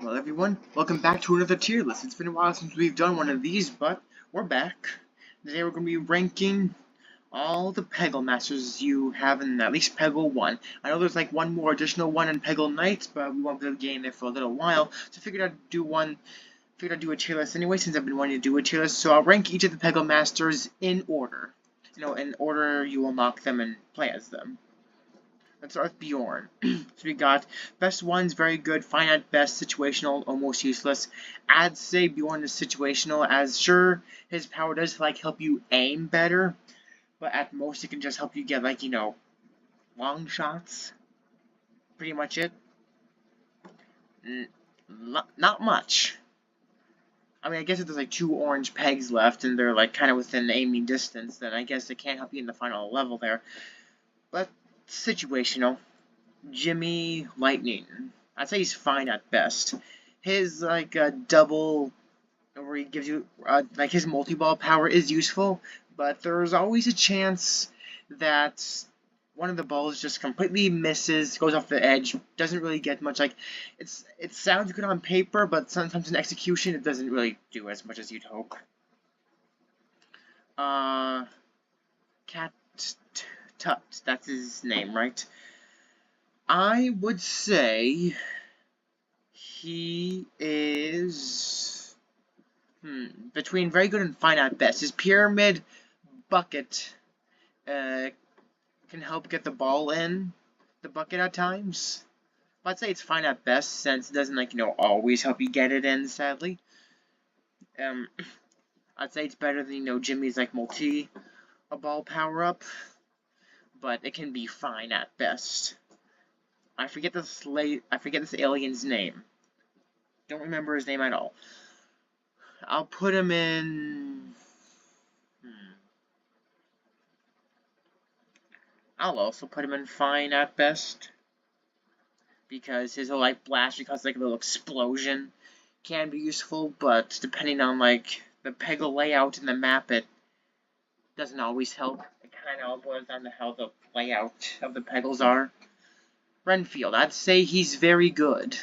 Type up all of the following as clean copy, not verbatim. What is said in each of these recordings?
Hello everyone, welcome back to another tier list. It's been a while since we've done one of these, but we're back. Today we're going to be ranking all the Peggle Masters you have in at least Peggle 1. I know there's like one more additional one in Peggle Knights, but we won't be able to game there for a little while, so I figured I'd do a tier list anyway since I've been wanting to do a tier list. So I'll rank each of the Peggle Masters in order. In order you will knock them and play as them. Let's start with Bjorn. So we got best ones, very good, fine at best, situational, almost useless. I'd say Bjorn is situational, as sure, his power does help you aim better, but at most it can just help you get long shots. Pretty much it. Not much. I mean, I guess if there's two orange pegs left and they're kind of within aiming distance, then I guess it can't help you in the final level there. But situational. Jimmy Lightning. I'd say he's fine at best. His double, where he gives you his multi-ball power is useful, but there's always a chance that one of the balls just completely misses, goes off the edge, doesn't really get much. It sounds good on paper, but sometimes in execution it doesn't really do as much as you'd hope. Cat Tut, that's his name, right? I would say he is between very good and fine at best. His pyramid bucket can help get the ball in the bucket at times. I'd say it's fine at best since it doesn't always help you get it in, sadly. I'd say it's better than Jimmy's multi-ball power up, but it can be fine at best. I forget this alien's name. Don't remember his name at all. I'll put him in. I'll also put him in fine at best, because his whole blast, because a little explosion, can be useful. But depending on the Peggle layout in the map, it doesn't always help. It kind of all boils down to how the layout of the Peggles are. Renfield, I'd say he's very good.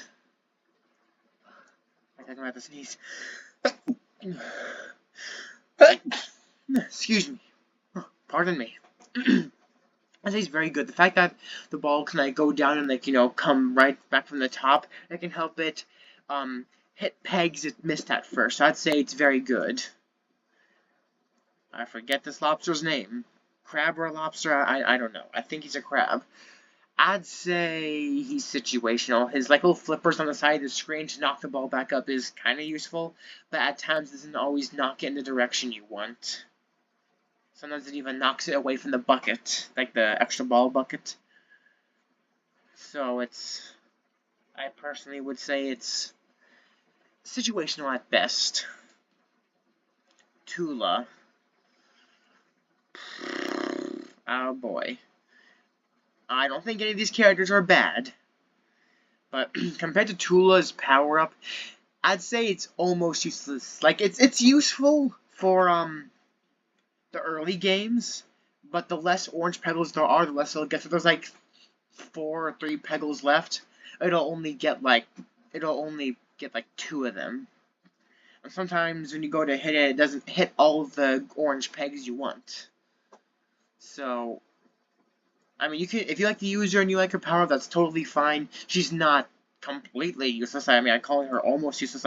I'm talking about the sneeze. Excuse me. Pardon me. I'd say he's very good. The fact that the ball can go down and come right back from the top, it can help it hit pegs it missed at first. So I'd say it's very good. I forget this lobster's name. Crab or lobster? I don't know. I think he's a crab. I'd say he's situational. His little flippers on the side of the screen to knock the ball back up is kind of useful, but at times doesn't always knock it in the direction you want. Sometimes it even knocks it away from the bucket, like the extra ball bucket. So I personally would say it's situational at best. Tula. Oh boy. I don't think any of these characters are bad, but compared to Tula's power-up, I'd say it's almost useless. It's useful for the early games, but the less orange Peggles there are, the less it'll get. So there's 4 or 3 Peggles left. It'll only get 2 of them. And sometimes when you go to hit it, it doesn't hit all of the orange pegs you want. So, I mean, if you like the user and you like her power, that's totally fine. She's not completely useless. I mean, I call her almost useless.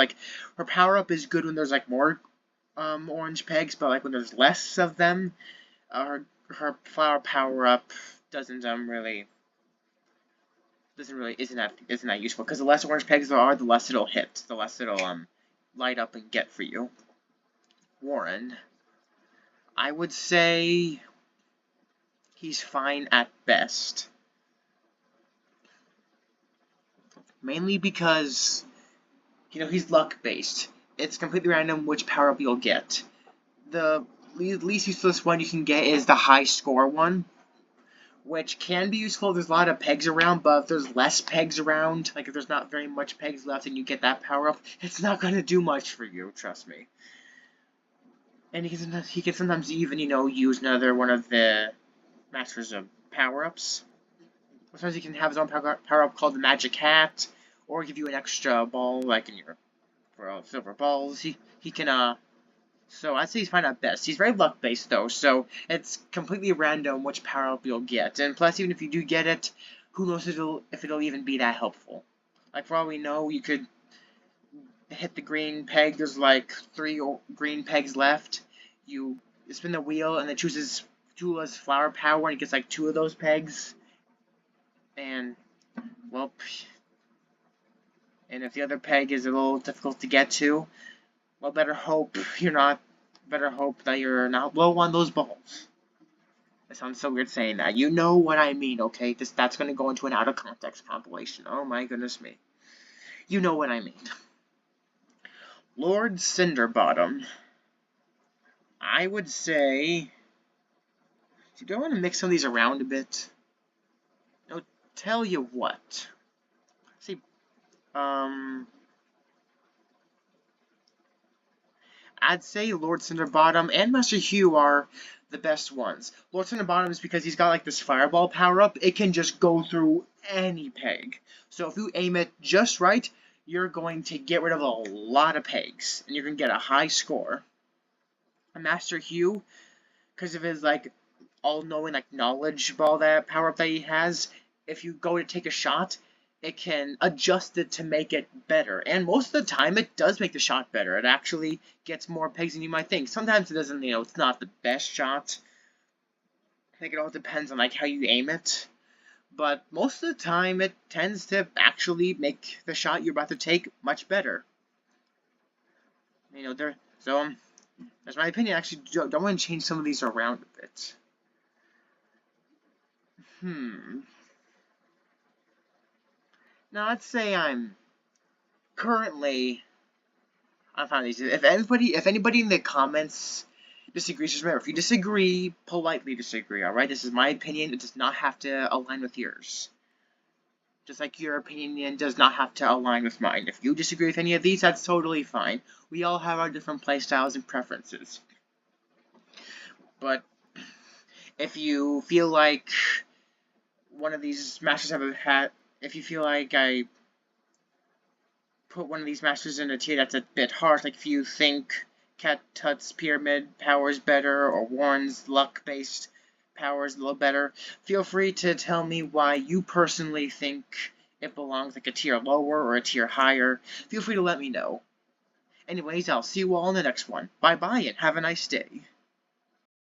Her power-up is good when there's, more orange pegs, but, when there's less of them, her flower power-up isn't that useful, because the less orange pegs there are, the less it'll hit, the less it'll, light up and get for you. Warren. I would say he's fine at best. Mainly because, he's luck-based. It's completely random which power-up you'll get. The least useless one you can get is the high-score one, which can be useful if there's a lot of pegs around, but if there's less pegs around, if there's not very much pegs left and you get that power-up, it's not going to do much for you, trust me. And he can sometimes even, use another one of the Masters of power-ups. Sometimes he can have his own power-up called the Magic Hat, or give you an extra ball, like in your silver balls. He can, so I'd say he's probably not best. He's very luck-based, though, so it's completely random which power-up you'll get. And plus, even if you do get it, who knows if it'll even be that helpful. Like, for all we know, you could hit the green peg. There's like 3 green pegs left. You spin the wheel, and it chooses Jula's flower power, and it gets like 2 of those pegs. And, well, and if the other peg is a little difficult to get to, well, better hope that you're not low on those balls. It sounds so weird saying that. You know what I mean, okay? That's going to go into an out of context compilation. Oh my goodness me. You know what I mean. Lord Cinderbottom. I would say... Do I want to mix some of these around a bit? No, tell you what. See, I'd say Lord Cinderbottom and Master Hugh are the best ones. Lord Cinderbottom is because he's got like this fireball power-up. It can just go through any peg. So if you aim it just right, you're going to get rid of a lot of pegs. And you're going to get a high score. And Master Hugh, because of his like all-knowing like knowledge ball that power-up that he has, if you go to take a shot, it can adjust it to make it better. And most of the time, it does make the shot better. It actually gets more pegs than you might think. Sometimes it doesn't, it's not the best shot. I think it all depends on, like, how you aim it. But most of the time, it tends to actually make the shot you're about to take much better. That's my opinion. Actually, don't want to change some of these around a bit. Now, let's say I'm currently... I found these. If anybody in the comments disagrees, just remember, if you disagree, politely disagree, alright? This is my opinion. It does not have to align with yours. Just like your opinion does not have to align with mine. If you disagree with any of these, that's totally fine. We all have our different playstyles and preferences. But if you feel like one of these masters if you feel like I put one of these masters in a tier that's a bit harsh, like if you think Cat Tut's Pyramid power is better, or Warren's luck-based power is a little better, feel free to tell me why you personally think it belongs like a tier lower or a tier higher. Feel free to let me know. Anyways, I'll see you all in the next one. Bye-bye, and have a nice day.